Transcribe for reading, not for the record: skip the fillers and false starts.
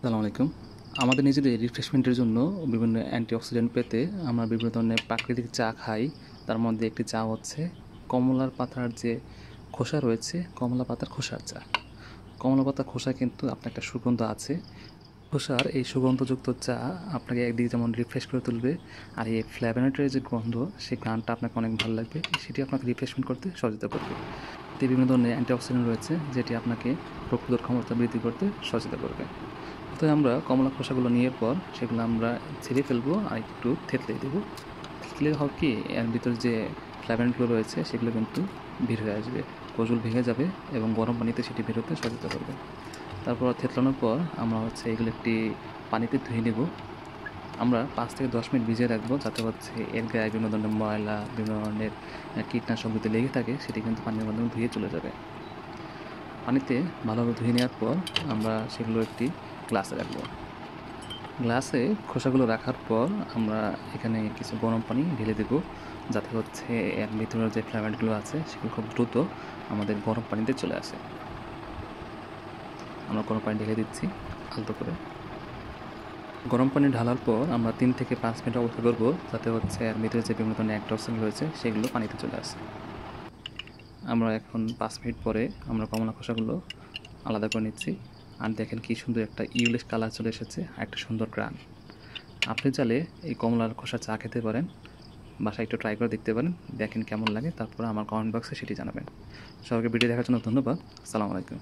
আসসালামু আলাইকুম। আমাদের নিজেদের রিফ্রেশমেন্টের জন্য বিভিন্ন অ্যান্টিঅক্সিডেন্ট পেতে আমরা বিভিন্ন ধরনের প্রাকৃতিক চা খাই। তার মধ্যে একটি চা হচ্ছে কমলার পাতার যে খোসা রয়েছে, কমলা পাতার খোসার চা। কমলা পাতার খোসায় কিন্তু আপনার একটা সুগন্ধ আছে। খোসার এই সুগন্ধযুক্ত চা আপনাকে একদিকে যেমন রিফ্রেশ করে তুলবে, আর এই ফ্ল্যাভোনয়েডের যে গন্ধ, সেই ঘ্রাণটা আপনাকে অনেক ভালো লাগবে। সেটি আপনাকে রিফ্রেশমেন্ট করতে সহযোগিতা করবে। এতে বিভিন্ন ধরনের অ্যান্টিঅক্সিডেন্ট রয়েছে, যেটি আপনাকে রোগ প্রতিরোধ ক্ষমতা বৃদ্ধি করতে সহযোগিতা করবে। তো আমরা কমলা খোসাগুলো নেওয়ার পর সেগুলো আমরা ছেড়ে ফেলবো আর একটু থেতলে দেবো। থেতলে হবে কি, এর ভিতর যে ফ্ল্যাভোনয়েডগুলো রয়েছে সেগুলো কিন্তু বের হয়ে আসবে, কোষগুলো ভেঙে যাবে এবং গরম পানিতে সেটি বেরোতে সহযোগিতা করবে। তারপর থেতলানোর পর আমরা এগুলো একটি পানিতে ধুয়ে নেব। আমরা 5 থেকে 10 মিনিট ভিজিয়ে রাখবো, যাতে এর গায়ে বিভিন্ন ধরনের ময়লা, বিভিন্ন ধরনের কীটনাশক যদি লেগে থাকে সেটি কিন্তু পানির মাধ্যমে ধুয়ে চলে যাবে। পানিতে ভালোভাবে ধুয়ে নেওয়ার পর আমরা সেগুলো একটি গ্লাসে রাখবো। গ্লাসে খোসাগুলো রাখার পর আমরা এখানে কিছু গরম পানি ঢেলে দেব, যাতে এর ভিতরে যে ফ্লেভারগুলো আছে সেগুলো খুব দ্রুত আমাদের গরম পানিতে চলে আসে। আমরা গরম পানি ঢেলে দিচ্ছি আলতো করে। গরম পানি ঢালার পর আমরা 3 থেকে 5 মিনিট অপেক্ষা করব, যাতে এর ভিতরে যে বিভিন্ন ধরনের অ্যান্টিঅক্সিডেন্ট রয়েছে সেগুলো পানিতে চলে আসে। আমরা এখন 5 মিনিট পরে আমরা কমলা খোসাগুলো আলাদা করে নিচ্ছি। আর দেখেন কি সুন্দর একটা ইউলিশ কালার চলে এসেছে, আর একটা সুন্দর গ্রান। আপনি চাইলে এই কমলার খোসা চা খেতে পারেন, বাসায় একটু ট্রাই করে দেখতে পারেন, দেখেন কেমন লাগে। তারপরে আমার কমেন্ট বক্সে সেটি জানাবেন। সবাইকে ভিডিও দেখার জন্য ধন্যবাদ। আসসালামু আলাইকুম।